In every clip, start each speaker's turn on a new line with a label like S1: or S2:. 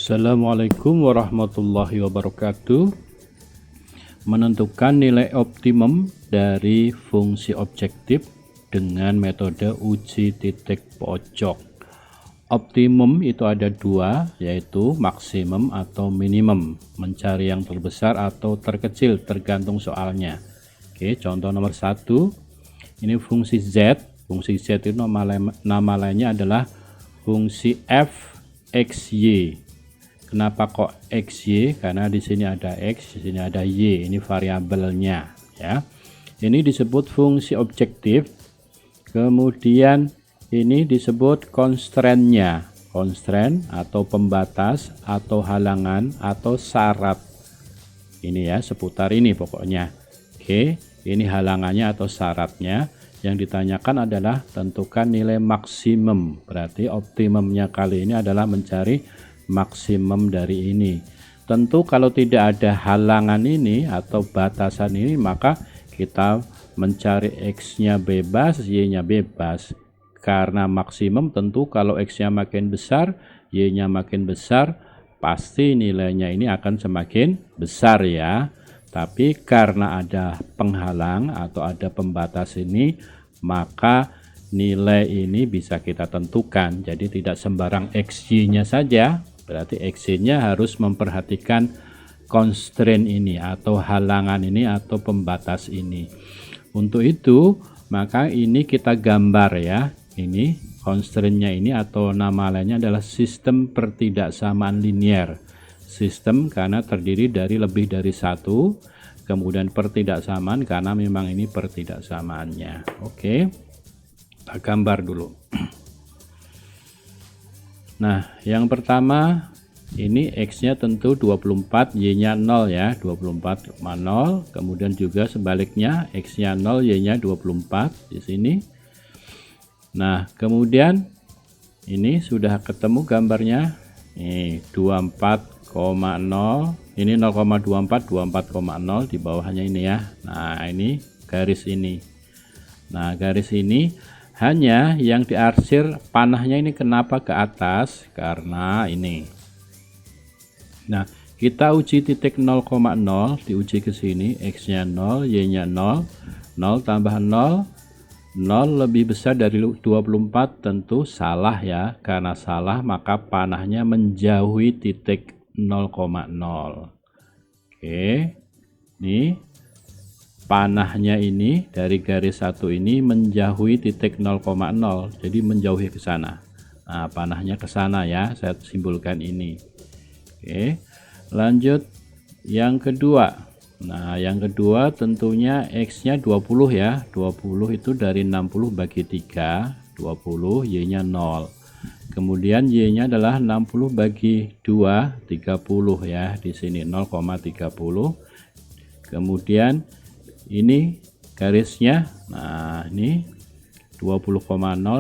S1: Assalamualaikum warahmatullahi wabarakatuh. Menentukan nilai optimum dari fungsi objektif dengan metode uji titik pojok. Optimum itu ada dua, yaitu maksimum atau minimum, mencari yang terbesar atau terkecil tergantung soalnya. Oke, contoh nomor 1, ini fungsi Z. Fungsi Z itu nama lainnya adalah fungsi f x y. Kenapa kok XY? Karena di sini ada X, di sini ada Y, ini variabelnya ya. Ini disebut fungsi objektif. Kemudian ini disebut constraint-nya. Constraint atau pembatas atau halangan atau syarat. Ini ya, seputar ini pokoknya. Oke, ini halangannya atau syaratnya. Yang ditanyakan adalah tentukan nilai maksimum. Berarti optimumnya kali ini adalah mencari maksimum dari ini. Tentu kalau tidak ada halangan ini atau batasan ini, maka kita mencari X-nya bebas, Y-nya bebas. Karena maksimum tentu kalau X-nya makin besar, Y-nya makin besar, pasti nilainya ini akan semakin besar ya. Tapi karena ada penghalang atau ada pembatas ini, maka nilai ini bisa kita tentukan. Jadi tidak sembarang XY-nya saja. Berarti XY-nya harus memperhatikan constraint ini atau halangan ini atau pembatas ini. Untuk itu, maka ini kita gambar ya. Ini constraint-nya ini atau nama lainnya adalah sistem pertidaksamaan linear. Sistem karena terdiri dari lebih dari satu, kemudian pertidaksamaan karena memang ini pertidaksamaannya. Oke, kita gambar dulu. Nah, yang pertama ini X-nya tentu 24, Y-nya 0 ya, 24,0. Kemudian juga sebaliknya X-nya 0, Y-nya 24 di sini. Nah, kemudian ini sudah ketemu gambarnya. Nih, 24,0. Ini 0,24, 24,0 di bawahnya ini ya. Nah, ini garis ini. Nah, garis ini hanya yang diarsir panahnya ini kenapa ke atas? Karena ini. Nah, kita uji titik 0,0, diuji ke sini, X-nya 0, Y-nya 0, 0 tambah 0, 0 lebih besar dari 24 tentu salah ya. Karena salah maka panahnya menjauhi titik 0,0. Oke, ini panahnya ini dari garis satu ini menjauhi titik 0,0, jadi menjauhi ke sana. Nah, panahnya ke sana ya, saya simbolkan ini. Oke, lanjut yang kedua. Nah, yang kedua tentunya X-nya 20 ya. 20 itu dari 60 bagi 3, 20, Y-nya 0. Kemudian Y-nya adalah 60 bagi 2, 30 ya. Di sini 0,30. Kemudian ini garisnya, nah ini 20,0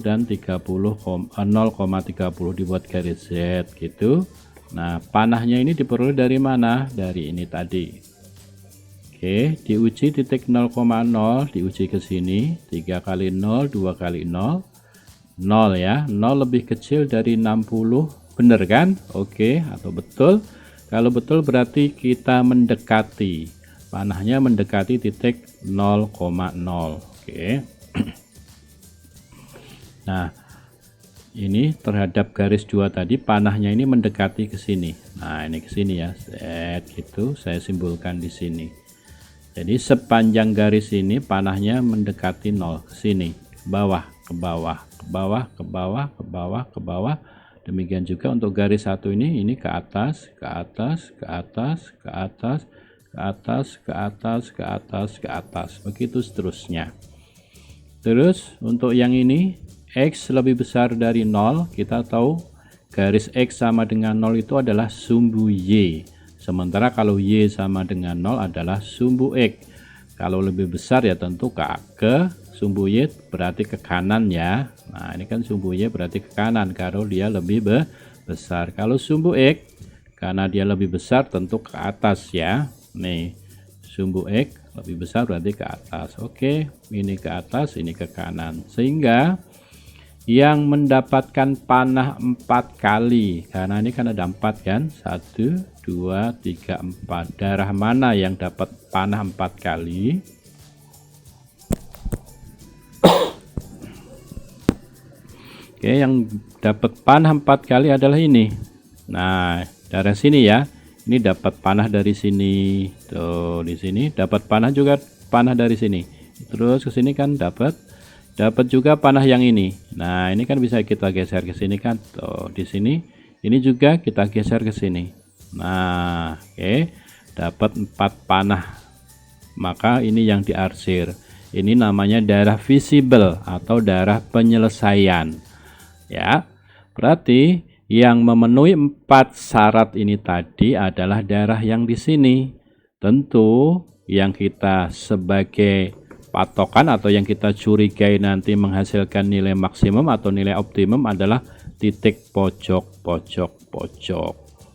S1: dan 0,30 dibuat garis Z gitu. Nah, panahnya ini diperoleh dari mana? Dari ini tadi. Oke, diuji titik 0,0, diuji ke sini, 3 kali 0, 2 kali 0, 0 ya, 0 lebih kecil dari 60, bener kan? Oke, atau betul? Kalau betul berarti kita mendekati. Panahnya mendekati titik 0,0. Oke. Nah, ini terhadap garis 2 tadi panahnya ini mendekati ke sini. Nah, ini ke sini ya. Z gitu, saya simbolkan di sini. Jadi sepanjang garis ini panahnya mendekati 0 ke sini, ke bawah, ke bawah, ke bawah, ke bawah, ke bawah, ke bawah. Demikian juga untuk garis satu ini ke atas, ke atas, ke atas, ke atas, ke atas, ke atas, ke atas, ke atas, begitu seterusnya. Terus untuk yang ini X lebih besar dari 0, kita tahu garis X sama dengan 0 itu adalah sumbu Y, sementara kalau Y sama dengan 0 adalah sumbu X. Kalau lebih besar ya tentu ke sumbu Y berarti ke kanan ya. Nah, ini kan sumbu Y berarti ke kanan kalau dia lebih besar. Kalau sumbu X karena dia lebih besar tentu ke atas ya. Nih, sumbu X lebih besar berarti ke atas. Oke, ini ke atas, ini ke kanan. Sehingga yang mendapatkan panah 4 kali, karena ini kan ada 4 kan, 1 2 3 4. Darah mana yang dapat panah 4 kali? Oke, yang dapat panah 4 kali adalah ini. Nah, dari sini ya, ini dapat panah dari sini, tuh di sini dapat panah juga, panah dari sini, terus ke sini kan dapat juga panah yang ini. Nah, ini kan bisa kita geser ke sini kan, tuh di sini ini juga kita geser ke sini. Nah, oke, dapat 4 panah. Maka ini yang diarsir, ini namanya darah visible atau darah penyelesaian ya. Berarti yang memenuhi 4 syarat ini tadi adalah darah yang di sini. Tentu yang kita sebagai patokan atau yang kita curigai nanti menghasilkan nilai maksimum atau nilai optimum adalah titik pojok.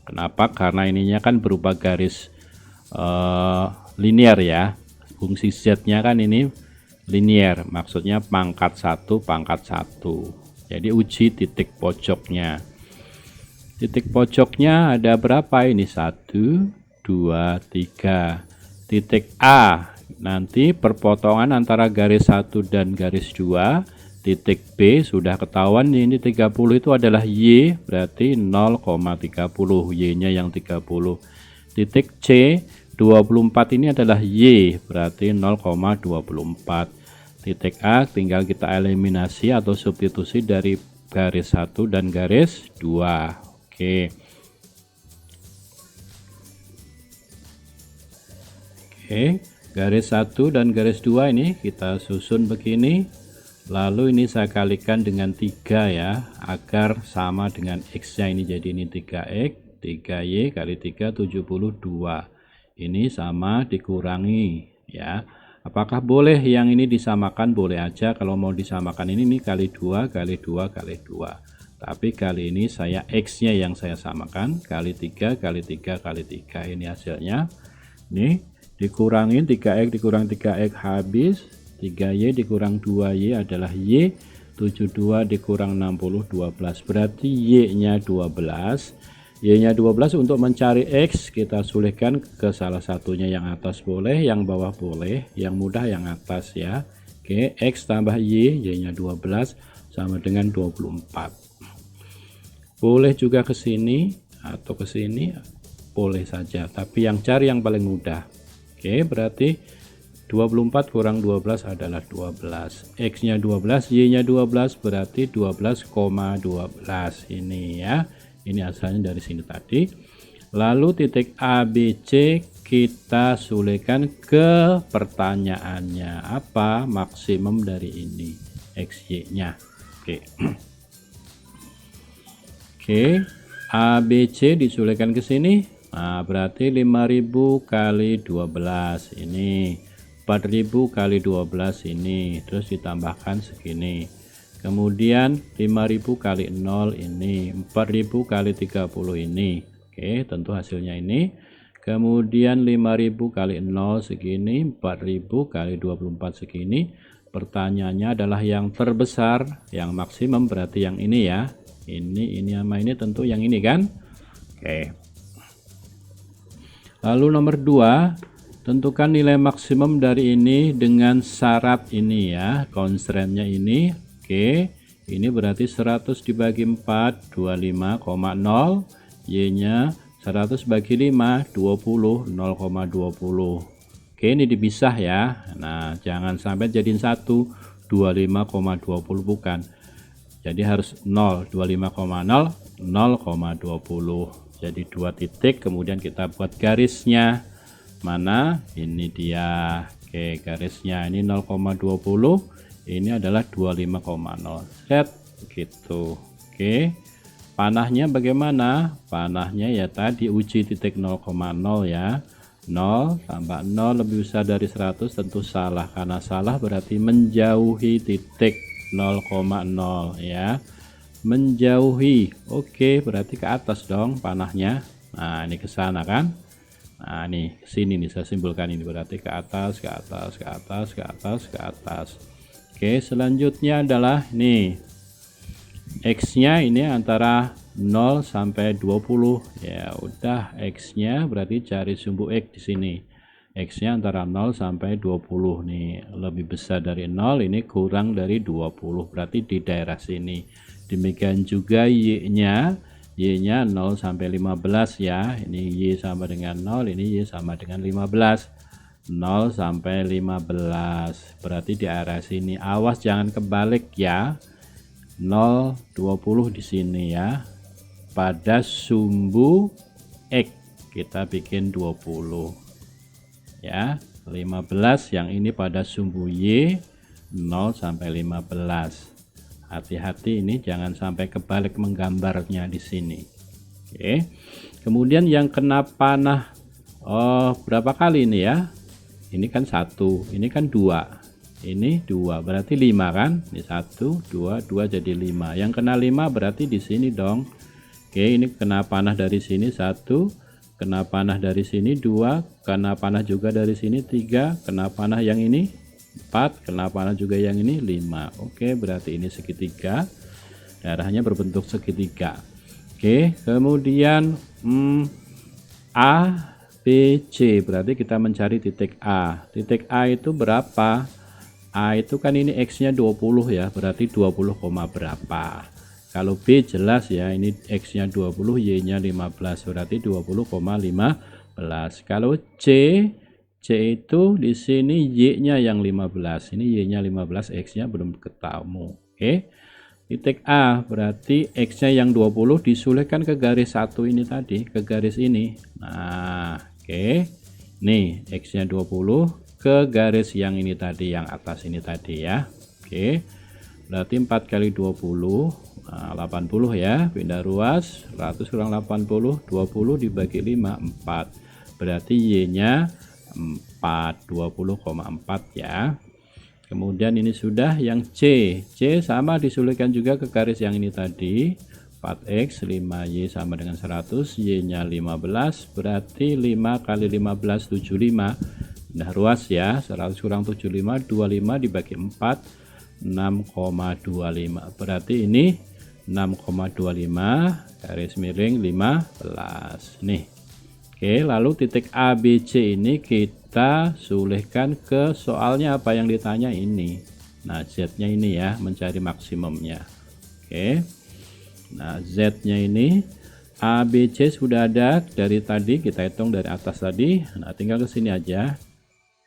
S1: Kenapa? Karena ininya kan berupa garis linear ya. Fungsi Z-nya kan ini linear, maksudnya pangkat 1 pangkat 1. Jadi uji titik pojoknya. Titik pojoknya ada berapa ini? 1 2 3. Titik A nanti perpotongan antara garis 1 dan garis 2. Titik B sudah ketahuan, ini 30 itu adalah Y, berarti 0,30, Y nya yang 30. Titik C 24 ini adalah Y, berarti 0,24. Titik A tinggal kita eliminasi atau substitusi dari garis 1 dan garis 2. Oke. Garis 1 dan garis 2 ini kita susun begini, lalu ini saya kalikan dengan 3 ya, agar sama dengan X nya, ini jadi ini 3X 3Y kali 3 72, ini sama dikurangi ya. Apakah boleh yang ini disamakan? Boleh aja, kalau mau disamakan ini kali 2 kali 2 kali 2, tapi kali ini saya X nya yang saya samakan, kali 3 kali 3 kali 3, ini hasilnya. Nih dikurangin 3X dikurang 3X habis, 3Y dikurang 2Y adalah Y, 72 dikurang 60 12, berarti Y nya 12. Y nya 12. Untuk mencari X kita sulihkan ke salah satunya, yang atas boleh, yang bawah boleh, yang mudah yang atas ya. Oke, X tambah Y, Y nya 12 sama dengan 24. Boleh juga ke sini atau ke sini, boleh saja, tapi yang cari yang paling mudah. Oke, berarti 24 kurang 12 adalah 12. X nya 12, Y nya 12, berarti 12,12 ini ya. Ini asalnya dari sini tadi. Lalu titik A, B, C kita sulihkan ke pertanyaannya, apa maksimum dari ini, X, Y nya. Oke. Oke, A, B, C disulihkan ke sini. Nah, berarti 5000 kali 12 ini, 4000 kali 12 ini, terus ditambahkan segini. Kemudian 5000 kali 0 ini, 4000 kali 30 ini. Oke, tentu hasilnya ini. Kemudian 5000 kali 0 segini, 4000 kali 24 segini. Pertanyaannya adalah yang terbesar, yang maksimum, berarti yang ini ya. Ini sama ini, tentu yang ini kan. Oke. Lalu nomor 2, tentukan nilai maksimum dari ini dengan syarat ini ya, constraint-nya ini. Oke, ini berarti 100 dibagi 4 25,0, Y nya 100 bagi 5 20, 0,20. Oke, ini dipisah ya. Nah, jangan sampai jadiin 1 25,20, bukan, jadi harus 0, 25,0 0,20. Jadi 2 titik, kemudian kita buat garisnya. Mana? Ini dia. Oke, garisnya ini 0,20, ini adalah 25,0. Set gitu. Oke. Panahnya bagaimana? Panahnya ya tadi uji titik 0,0 ya. 0 tambah 0 lebih besar dari 100, tentu salah, karena salah berarti menjauhi titik 0,0 ya. Menjauhi. Oke, berarti ke atas dong panahnya. Nah, ini ke sana kan. Nah, ini sini nih saya simpulkan, ini berarti ke atas, ke atas, ke atas, ke atas, ke atas. Oke, selanjutnya adalah nih X-nya ini antara 0 sampai 20. Ya udah, X-nya berarti cari sumbu X di sini. X-nya antara 0 sampai 20 nih. Lebih besar dari 0, ini kurang dari 20. Berarti di daerah sini. Demikian juga Y-nya. Y-nya 0 sampai 15 ya. Ini Y sama dengan 0, ini Y sama dengan 15. 0 sampai 15. Berarti di arah sini. Awas jangan kebalik ya. 0, 20 di sini ya. Pada sumbu X kita bikin 20 ya. 15 yang ini pada sumbu Y 0 sampai 15. Hati-hati ini jangan sampai kebalik menggambarnya di sini. Oke. Kemudian yang kena panah berapa kali ini ya? Ini kan 1, ini kan 2. Ini 2 berarti 5 kan? Ini 1 2 2 jadi 5. Yang kena 5 berarti di sini dong. Oke, ini kena panah dari sini 1, kena panah dari sini 2, kena panah juga dari sini 3, kena panah yang ini 4, kena panah juga yang ini 5. Oke, berarti ini segitiga. Daerahnya berbentuk segitiga. Oke, kemudian A, B, C. Berarti kita mencari titik A. Titik A itu berapa? A itu kan ini X-nya 20 ya, berarti 20, berapa. Kalau B jelas ya, ini X-nya 20, Y-nya 15, berarti 20,15. Kalau C itu di sini Y-nya yang 15, ini Y-nya 15, X-nya belum ketemu. Oke. Titik A berarti X-nya yang 20 disulihkan ke garis 1 ini tadi, ke garis ini. Nah, oke. Nih, X-nya 20 ke garis yang ini tadi, yang atas ini tadi ya. Oke, berarti 4 kali 20, 80 ya, pindah ruas, 100 kurang 80, 20 dibagi 5, 4. Berarti Y nya 4, 20,4 ya. Kemudian ini sudah yang C sama disulihkan juga ke garis yang ini tadi, 4X 5Y sama dengan 100, Y nya 15, berarti 5 kali 15, 75. Nah ruas ya, 100 kurang 75, 25 dibagi 4, 6,25. Berarti ini 6,25 garis miring 15 nih. Oke, lalu titik ABC ini kita sulihkan ke soalnya apa yang ditanya ini. Nah Z nya ini ya, mencari maksimumnya. Oke, nah Z nya ini ABC sudah ada dari tadi, kita hitung dari atas tadi. Nah tinggal ke sini aja.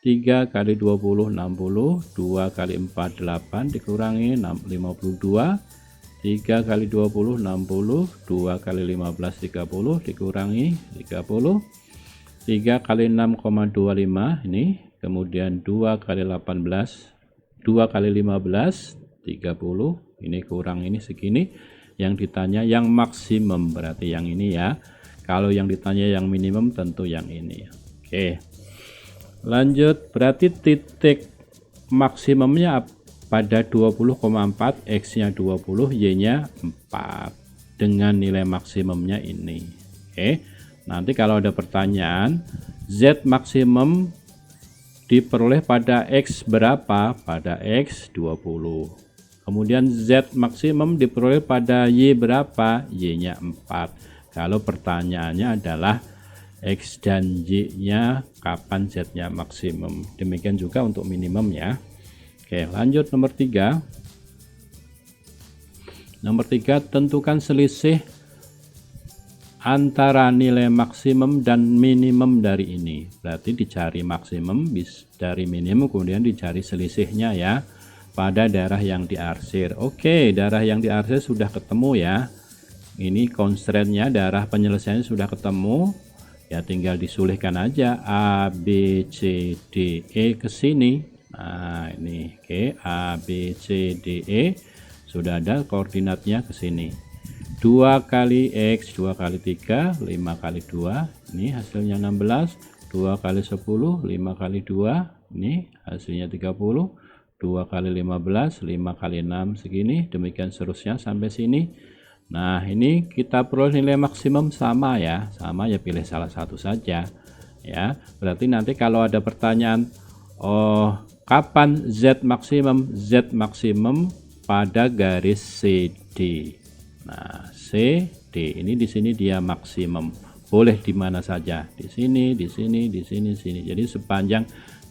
S1: 3 kali 20 60, 2 kali 4 8 dikurangi 52, 3 kali 20 60, 2 kali 15 30 dikurangi 30, 3 kali 6,25 ini, kemudian 2 kali 18, 2 kali 15 30, ini kurang ini segini. Yang ditanya yang maksimum berarti yang ini ya. Kalau yang ditanya yang minimum tentu yang ini. Oke. Lanjut, berarti titik maksimumnya pada 20,4, X-nya 20, Y-nya 4 dengan nilai maksimumnya ini. Oke. Nanti kalau ada pertanyaan, Z maksimum diperoleh pada X berapa? Pada X 20. Kemudian Z maksimum diperoleh pada Y berapa? Y-nya 4. Kalau pertanyaannya adalah X dan Y-nya kapan Z-nya maksimum. Demikian juga untuk minimum ya. Oke, lanjut nomor 3. Nomor 3, tentukan selisih antara nilai maksimum dan minimum dari ini. Berarti dicari maksimum dari minimum, kemudian dicari selisihnya ya pada daerah yang diarsir. Oke, daerah yang diarsir sudah ketemu ya. Ini constraint-nya, daerah penyelesaiannya sudah ketemu. Ya tinggal disulihkan aja A, B, C, D, E ke sini. Nah ini oke, A, B, C, D, E sudah ada koordinatnya ke sini. 2 kali X, 2 kali 3, 5 kali 2, ini hasilnya 16. 2 kali 10, 5 kali 2, ini hasilnya 30. 2 kali 15, 5 kali 6 segini, demikian seterusnya sampai sini. Nah ini kita perlu nilai maksimum sama ya, sama ya, pilih salah satu saja ya. Berarti nanti kalau ada pertanyaan kapan Z maksimum? Z maksimum pada garis CD Nah, C, D ini di sini dia maksimum. Boleh di mana saja, di sini, di sini, di sini, sini. Jadi sepanjang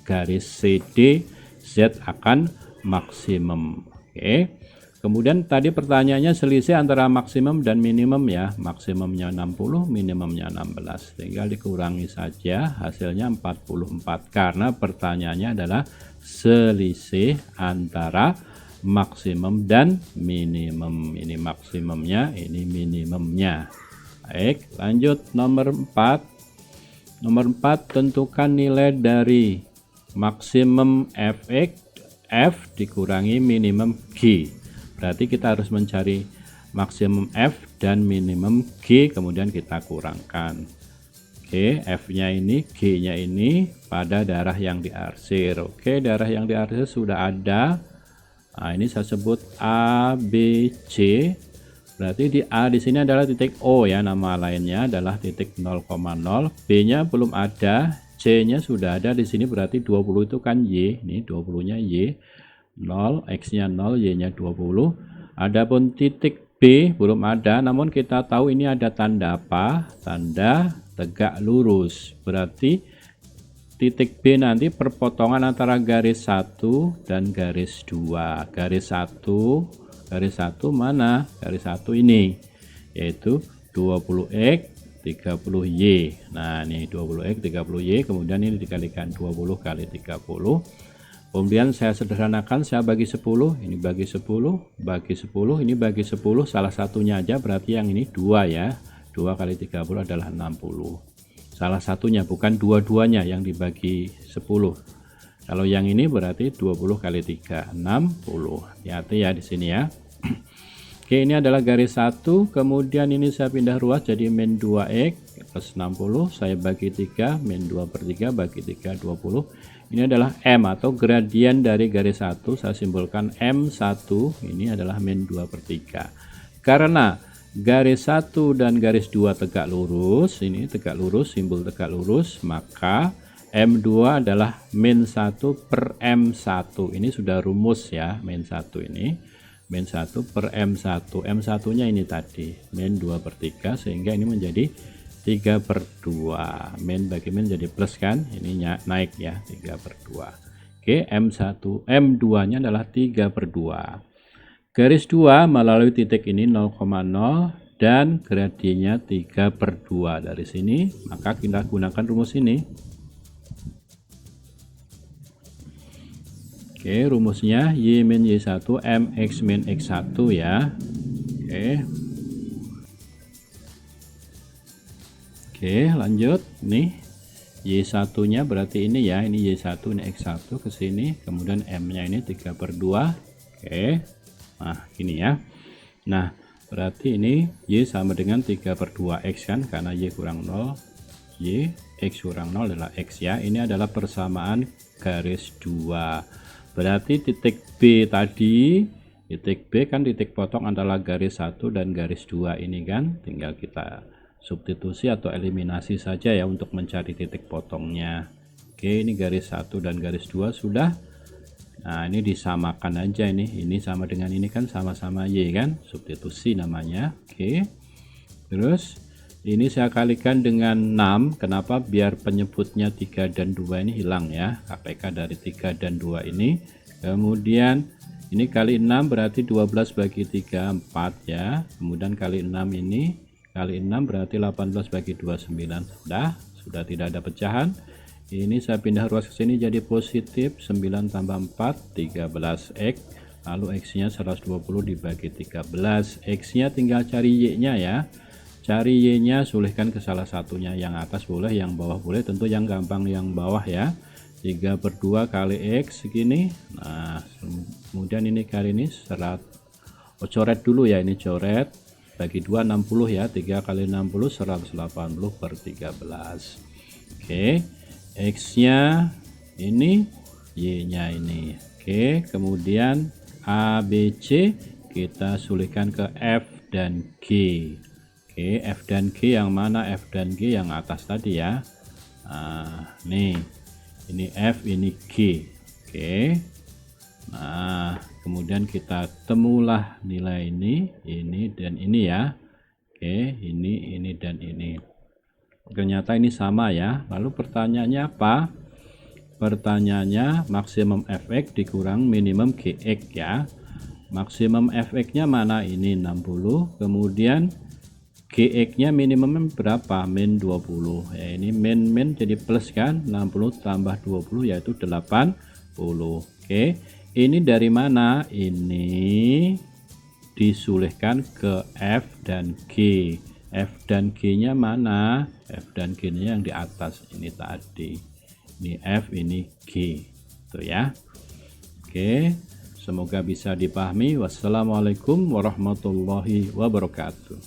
S1: garis CD, Z akan maksimum. Oke. Kemudian tadi pertanyaannya selisih antara maksimum dan minimum ya. Maksimumnya 60, minimumnya 16. Tinggal dikurangi saja, hasilnya 44. Karena pertanyaannya adalah selisih antara maksimum dan minimum. Ini maksimumnya, ini minimumnya. Baik, lanjut nomor 4. Nomor 4, tentukan nilai dari maksimum fx f dikurangi minimum g. Berarti kita harus mencari maksimum f dan minimum g, kemudian kita kurangkan. Oke, f-nya ini, g-nya ini pada darah yang diarsir. Oke, darah yang diarsir sudah ada. Nah, ini saya sebut A, B, C. Berarti di A di sini adalah titik O ya, nama lainnya adalah titik 0,0. B-nya belum ada, C-nya sudah ada di sini, berarti 20 itu kan Y. Ini 20-nya Y. 0, X-nya 0, Y-nya 20. Adapun titik B belum ada, namun kita tahu ini ada tanda apa? Tanda tegak lurus. Berarti titik B nanti perpotongan antara garis 1 dan garis 2. Garis 1 mana? Garis 1 ini, yaitu 20X 30Y. Nah, ini 20X 30Y, kemudian ini dikalikan 20 kali 30. Kemudian saya sederhanakan, saya bagi 10, ini bagi 10, bagi 10, ini bagi 10, salah satunya aja, berarti yang ini 2 ya. 2 kali 30 adalah 60. Salah satunya, bukan dua-duanya yang dibagi 10. Kalau yang ini berarti 20 kali 3, 60. Hati-hati ya di sini ya. Oke, ini adalah garis 1, kemudian ini saya pindah ruas jadi min 2x plus 60, saya bagi 3, min 2 per 3 bagi 3, 20. Ini adalah M atau gradien dari garis 1, saya simbolkan M1, ini adalah min 2 per 3. Karena garis 1 dan garis 2 tegak lurus, ini tegak lurus, simbol tegak lurus, maka M2 adalah min 1 per M1. Ini sudah rumus ya, min 1 ini. Min 1 per M1. M1 nya ini tadi, min 2 per 3, sehingga ini menjadi 3 per 2. Min bagi min jadi plus kan, ininya naik ya, 3 per 2. Oke, M2 nya adalah 3 per 2. Garis 2 melalui titik ini 0,0 dan gradiennya 3 per 2 dari sini, maka kita gunakan rumus ini. Oke, rumusnya Y min Y1 MX min X1 ya. Oke, lanjut nih. Y1 nya berarti ini ya, ini Y1, ini X1 ke sini, kemudian M nya ini 3 per 2. Oke, nah gini ya. Nah, berarti ini Y sama dengan 3 per 2 X kan, karena Y kurang 0, Y, X kurang 0 adalah X ya. Ini adalah persamaan garis 2. Berarti titik B tadi, titik B kan titik potong antara garis 1 dan garis 2 ini kan, tinggal kita substitusi atau eliminasi saja ya untuk mencari titik potongnya. Oke, ini garis 1 dan garis 2 sudah. Nah, ini disamakan aja, ini sama dengan ini kan sama-sama Y kan, substitusi namanya. Oke, terus ini saya kalikan dengan 6. Kenapa? Biar penyebutnya 3 dan 2 ini hilang ya, KPK dari 3 dan 2 ini. Kemudian ini kali 6 berarti 12 bagi 3, 4 ya. Kemudian kali 6 ini, kali 6 berarti 18 bagi 2, 9. Sudah tidak ada pecahan. Ini saya pindah ruas ke sini jadi positif, 9 tambah 4, 13x. Lalu X-nya 120 dibagi 13. X-nya tinggal cari Y-nya ya. Cari Y-nya, sulihkan ke salah satunya. Yang atas boleh, yang bawah boleh. Tentu yang gampang yang bawah ya. 3 per 2 kali X segini. Nah, kemudian ini kali ini coret dulu ya, ini coret. Bagi 2, 60 ya, 3 kali 60, 180 per 13. Oke, X nya ini, Y nya ini. Oke, kemudian A, B, C kita sulihkan ke F dan G. Oke, F dan G yang mana? F dan G yang atas tadi ya. Nah, nih, ini F, ini G. Oke, nah kemudian kita temulah nilai ini dan ini ya. Oke, ini dan ini. Ternyata ini sama ya. Lalu pertanyaannya apa? Pertanyaannya maksimum fx dikurang minimum gx ya. Maksimum fx-nya mana? Ini 60. Kemudian gx-nya minimum berapa? Min 20. Ya, ini min jadi plus kan? 60 tambah 20 yaitu 80. Oke. Ini dari mana? Ini disulihkan ke F dan G. F dan G-nya mana? F dan G-nya yang di atas ini tadi. Ini F, ini G. Tuh ya. Oke, semoga bisa dipahami. Wassalamualaikum warahmatullahi wabarakatuh.